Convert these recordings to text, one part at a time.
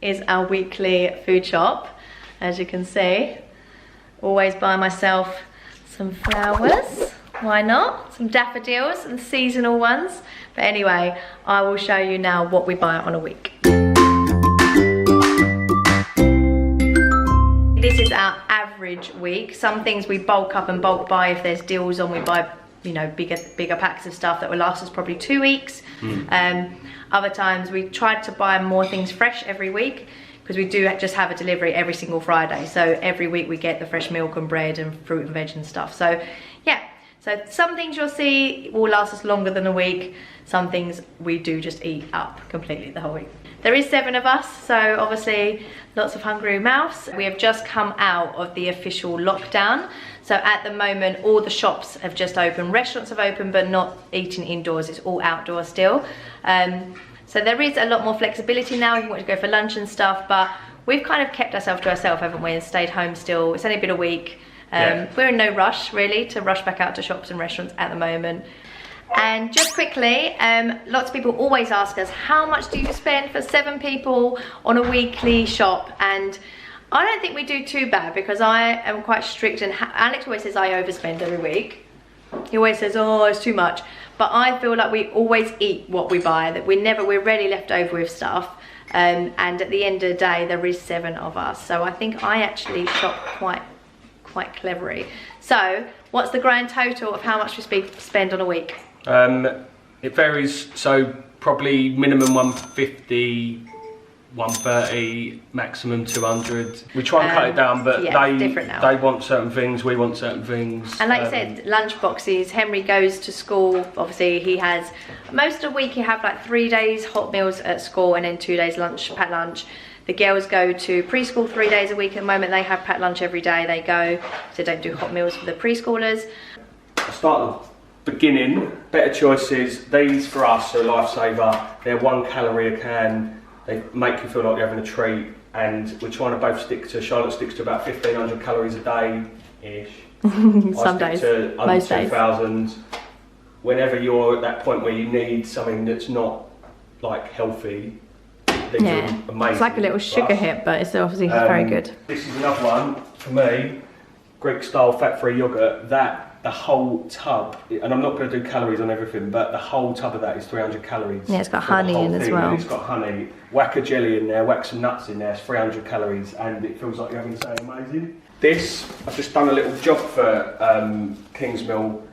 is our weekly food shop. As you can see, always buy myself some flowers. Why not? Some daffodils and seasonal ones. But anyway, I will show you now what we buy on a week. This is our average week. Some things we bulk up and bulk buy. If there's deals on, we buy, you know, bigger packs of stuff that will last us probably 2 weeks. Other times we try to buy more things fresh every week, because we do just have a delivery every single Friday. So every week we get the fresh milk and bread and fruit and veg and stuff. So yeah, so some things you'll see will last us longer than a week. Some things we do just eat up completely the whole week. There is 7 of us, so obviously lots of hungry mouths. We have just come out of the official lockdown. So at the moment, all the shops have just opened. Restaurants have opened, but not eating indoors. It's all outdoor still. So there is a lot more flexibility now if you want to go for lunch and stuff, but we've kind of kept ourselves to ourselves, haven't we, and stayed home still. It's only been a week. We're in no rush, really, to rush back out to shops and restaurants at the moment. And just quickly, lots of people always ask us, how much do you spend for 7 people on a weekly shop? And I don't think we do too bad, because I am quite strict, and Alex always says I overspend every week. He always says, oh, it's too much. But I feel like we always eat what we buy, that we're rarely left over with stuff. And at the end of the day, there is 7 of us. So I think I actually shop quite cleverly. So what's the grand total of how much we spend on a week? It varies, so probably minimum 150, 130, maximum 200. We try and cut it down, but yeah, they want certain things, we want certain things. And like you said, lunch boxes. Henry goes to school, obviously he has, most of the week you have like 3 days hot meals at school and then 2 days packed lunch. The girls go to preschool 3 days a week at the moment. They have packed lunch every day they go, so don't do hot meals for the preschoolers. I start at the beginning, better choices. These for us are a lifesaver. They're 1 calorie a can. They make you feel like you're having a treat, and we're trying to both stick to, Charlotte sticks to about 1,500 calories a day-ish. Some days, to under 2,000. Whenever you're at that point where you need something that's not like healthy, these are amazing. It's like a little sugar hit, but it's obviously very good. This is another one for me, Greek style fat-free yogurt. The whole tub, and I'm not going to do calories on everything, but the whole tub of that is 300 calories. Yeah, it's got honey in as well. It's got honey. Whack a jelly in there, whack some nuts in there, it's 300 calories, and it feels like you're having something amazing. This, I've just done a little job for Kingsmill,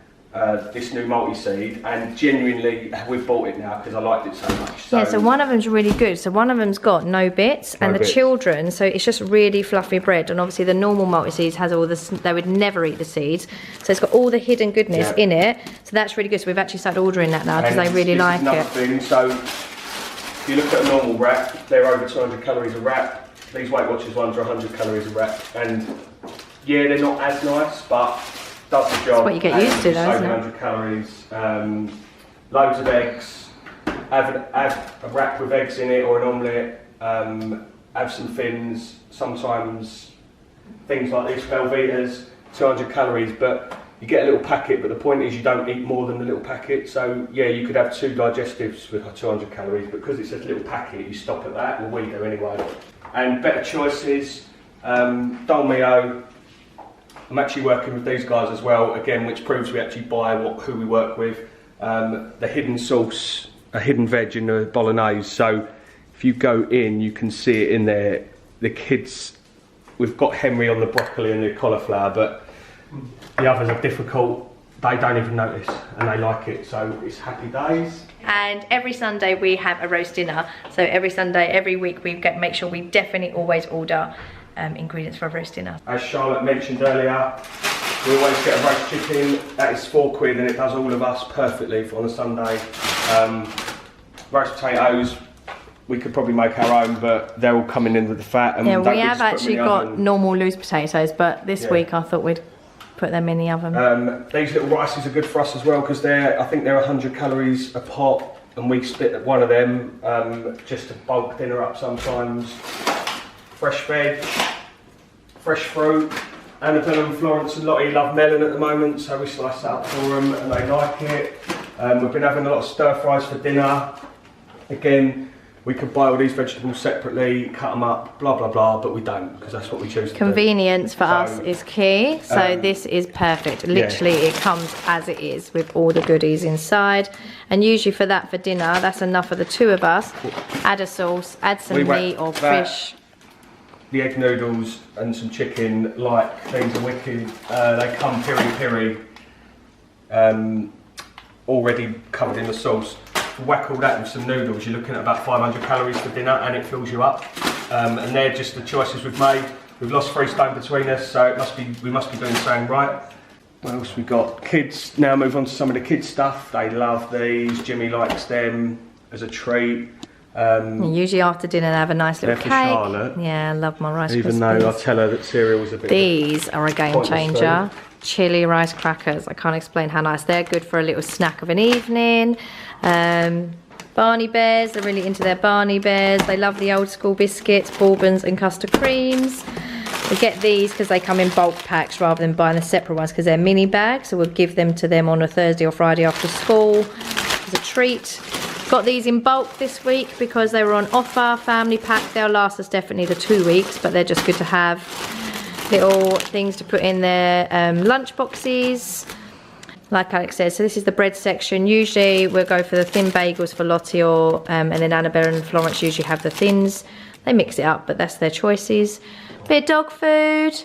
this new multi-seed, and genuinely we've bought it now because I liked it so much. So, yeah, so one of them's really good. So one of them's got no bits, and the children, so it's just really fluffy bread, and obviously the normal multi-seeds has all this, they would never eat the seeds, so it's got all the hidden goodness in it, so that's really good. So we've actually started ordering that now because they really like it. Thing, so if you look at a normal wrap, they're over 200 calories a wrap. These Weight Watchers ones are 100 calories a wrap, and yeah, they're not as nice, but does the job. That's what you get used to, though, isn't it? 100 calories, loads of eggs. Have a wrap with eggs in it or an omelette. Have some fins. Sometimes things like these Velvetas, 200 calories, but you get a little packet. But the point is, you don't eat more than the little packet. So yeah, you could have 2 digestives with 200 calories, but because it's a little packet, you stop at that. Well, we do anyway. And better choices, Dolmio. I'm actually working with these guys as well, again, which proves we actually buy who we work with. The hidden sauce, a hidden veg in the bolognese. So if you go in, you can see it in there. The kids, we've got Henry on the broccoli and the cauliflower, but the others are difficult. They don't even notice, and they like it. So it's happy days. And every Sunday we have a roast dinner. So every Sunday, every week, we make sure we definitely always order ingredients for a roast dinner. As Charlotte mentioned earlier, we always get a roast chicken. That is £4, and it does all of us perfectly on a Sunday. Roast potatoes, we could probably make our own, but they're all coming in with the fat. And yeah, we have actually got normal loose potatoes, but this week I thought we'd put them in the oven. These little rices are good for us as well, because I think they're 100 calories a pot, and we split one of them just to bulk dinner up sometimes. Fresh veg, fresh fruit. Annabelle and Florence and Lottie love melon at the moment, so we slice that up for them and they like it. We've been having a lot of stir fries for dinner. Again, We could buy all these vegetables separately, cut them up, blah blah blah, but we don't because that's what we choose to do. Convenience for us is key, so this is perfect. Literally, it comes as it is with all the goodies inside. And usually for dinner, that's enough for the two of us. Add a sauce, add some meat or fish. The egg noodles and some chicken, like these are wicked. They come piri piri, already covered in the sauce. Whack all that with some noodles, you're looking at about 500 calories for dinner, and it fills you up. And they're just the choices we've made. We've lost 3 stone between us, so we must be doing something right. What else we got? Kids, now move on to some of the kids stuff. They love these. Jimmy likes them as a treat. Usually after dinner they have a nice little cake. Charlotte. Yeah, I love my Rice Krispies. Even though I tell her that cereal's a bit. These are a game changer. Chili rice crackers. I can't explain how nice they're. Good for a little snack of an evening. Barney Bears, they're really into their Barney Bears. They love the old school biscuits, bourbons and custard creams. We get these because they come in bulk packs rather than buying the separate ones because they're mini bags, so we'll give them to them on a Thursday or Friday after school as a treat. Got these in bulk this week because they were on offer. Family pack, they'll last us definitely the 2 weeks, but they're just good to have. Little things to put in their lunch boxes, like Alex said. So this is the bread section. Usually we'll go for the thin bagels for Lottie, or and then Annabelle and Florence usually have the thins. They mix it up, but that's their choices. Bit of dog food,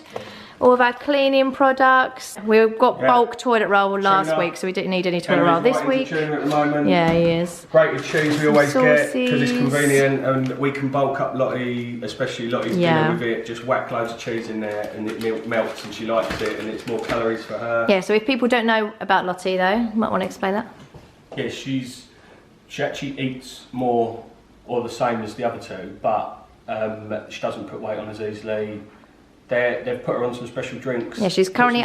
all of our cleaning products. We've got bulk toilet roll last week, so we didn't need any toilet roll this week. At the moment. Yeah, he is. Grated cheese we always get because it's convenient, and we can bulk up Lottie, especially Lottie's dinner with it. Just whack loads of cheese in there, and it melts, and she likes it, and it's more calories for her. Yeah. So if people don't know about Lottie, though, you might want to explain that. Yeah, she actually eats more or the same as the other two, but she doesn't put weight on as easily. They've put her on some special drinks. Yeah, she's currently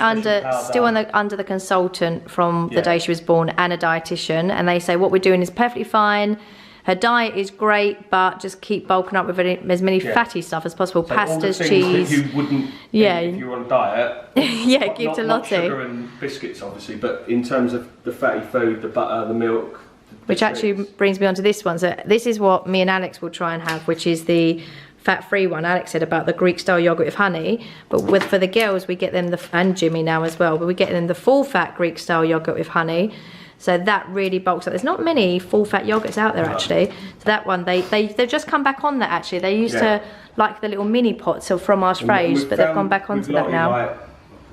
still under the consultant from the day she was born and a dietitian, and they say what we're doing is perfectly fine. Her diet is great, but just keep bulking up with as many fatty stuff as possible. So pastas, all the cheese. That you wouldn't eat if you were on a diet. Give to Lottie. Not sugar and biscuits, obviously, but in terms of the fatty food, the butter, the milk. Which actually brings me on to this one. So this is what me and Alex will try and have, which is the fat-free one. Alex said about the Greek-style yogurt with honey, but for the girls we get them and Jimmy now as well. But we get them the full-fat Greek-style yogurt with honey. So that really bulks up. There's not many full-fat yogurts out there actually. So that one they've just come back on that actually. They used to like the little mini pots from our fridge, but they've gone back onto that now. Like,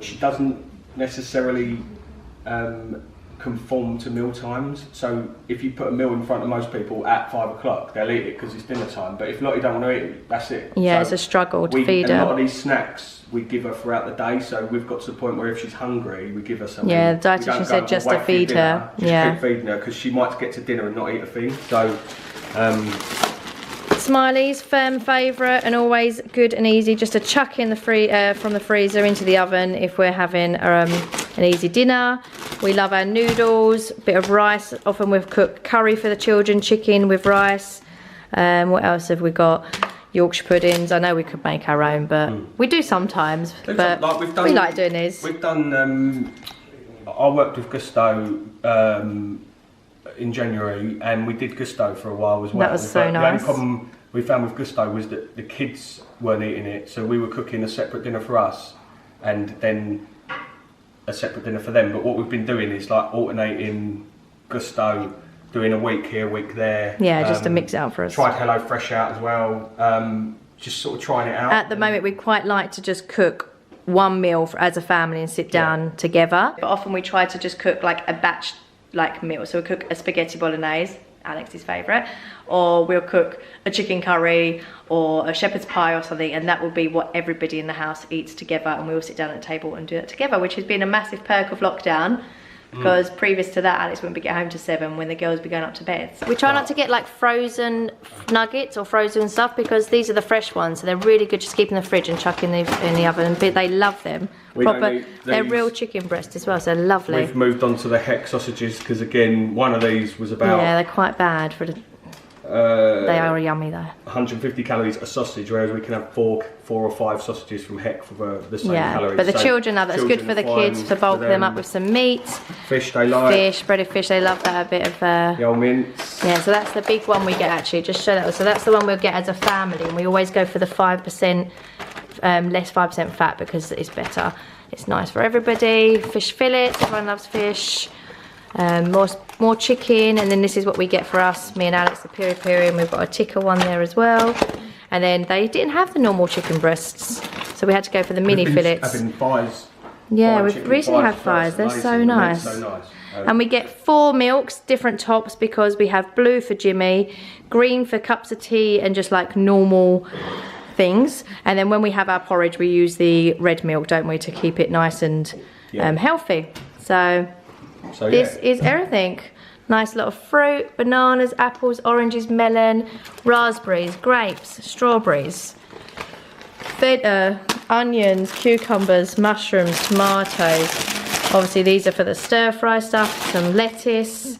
she doesn't necessarily conform to meal times, so if you put a meal in front of most people at 5 o'clock, they'll eat it because it's dinner time, but if Lottie don't want to eat it, that's it. Yeah, so it's a struggle to feed her. A lot of these snacks we give her throughout the day, so we've got to the point where if she's hungry we give her something. Yeah, the dietitian said just to feed her. Keep feeding her because she might get to dinner and not eat a thing. So Smiley's firm favourite and always good and easy, just to chuck in from the freezer into the oven if we're having an easy dinner. We love our noodles, bit of rice. Often we've cooked curry for the children, chicken with rice. What else have we got? Yorkshire puddings. I know we could make our own, but we do sometimes. But we like doing these. We've done. I worked with Gusto in January, and we did Gusto for a while as well. That was so nice. The only problem we found with Gusto was that the kids weren't eating it, so we were cooking a separate dinner for us, and then a separate dinner for them. But what we've been doing is like alternating Gusto, doing a week here, a week there. Yeah, just to mix it out for us. Tried Hello Fresh out as well. Just sort of trying it out. At the moment, we quite like to just cook one meal as a family and sit down together. But often we try to just cook like a batch meal. So we'll cook a spaghetti bolognese, Alex's favourite, or we'll cook a chicken curry or a shepherd's pie or something, and that will be what everybody in the house eats together, and we all sit down at the table and do that together, which has been a massive perk of lockdown. Because previous to that, Alex wouldn't get home to 7 when the girls would be going up to bed. We try not to get like frozen nuggets or frozen stuff, because these are the fresh ones, so they're really good. Just keep in the fridge and chuck in the oven. But they love them. They're real chicken breast as well, so they're lovely. We've moved on to the Heck sausages because again, one of these was about. Yeah, they're quite bad for the. They are yummy though. 150 calories a sausage, whereas we can have four or five sausages from Heck for the same calories. But the children love that. It's good for the kids to bulk them up with some meat. Fish they like. Fish, breaded fish, they love that. A bit of the old mince. Yeah, so that's the big one we get actually. Just show that. So that's the one we'll get as a family, and we always go for the 5%, less 5% fat because it's better. It's nice for everybody. Fish fillets, everyone loves fish. More chicken, and then this is what we get for us, me and Alex, the piri piri, and we've got a tikka one there as well. And then they didn't have the normal chicken breasts, so we had to go for the mini fillets. Having thighs. Yeah, we've recently had thighs. They're so nice. And we get 4 milks, different tops, because we have blue for Jimmy, green for cups of tea, and just like normal things. And then when we have our porridge, we use the red milk, don't we, to keep it nice and healthy. So this is everything. Nice lot of fruit, bananas, apples, oranges, melon, raspberries, grapes, strawberries, feta, onions, cucumbers, mushrooms, tomatoes. Obviously these are for the stir fry stuff, some lettuce.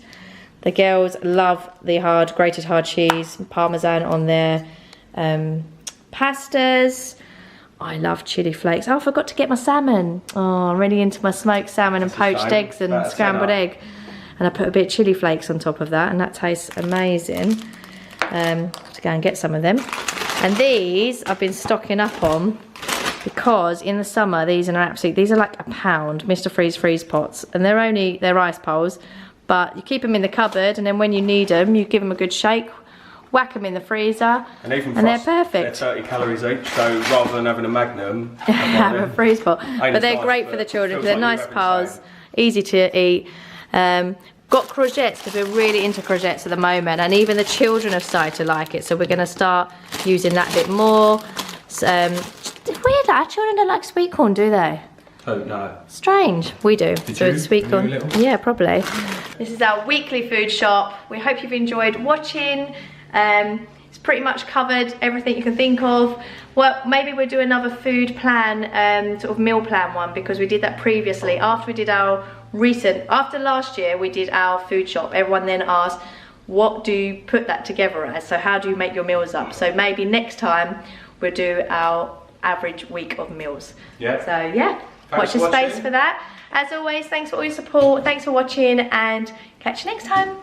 The girls love the grated hard cheese, parmesan on their pastas. I love chili flakes. Oh, I forgot to get my salmon. Oh, I'm really into my smoked salmon and poached eggs and scrambled egg. And I put a bit of chili flakes on top of that, and that tastes amazing. To go and get some of them. And these I've been stocking up on because in the summer these are like £1, Mr. Freeze pots, and they're ice poles, but you keep them in the cupboard, and then when you need them, you give them a good shake. Whack them in the freezer, and they're perfect. They're 30 calories each, so rather than having a Magnum, have a freeze pot. But they're great for the children because they're nice piles, easy to eat. Got courgettes because we're really into courgettes at the moment, and even the children have started to like it, so we're going to start using that a bit more. It's weird that our children don't like sweet corn, do they? Oh no. Strange. We do. So it's sweet corn. Yeah, probably. This is our weekly food shop. We hope you've enjoyed watching. It's pretty much covered everything you can think of. Well, maybe we'll do another food plan, sort of meal plan one, because we did that previously. After we did after last year, we did our food shop. Everyone then asked, what do you put that together as? So how do you make your meals up? So maybe next time we'll do our average week of meals. Yeah. So yeah, watch the space for that. As always, thanks for all your support. Thanks for watching, and catch you next time.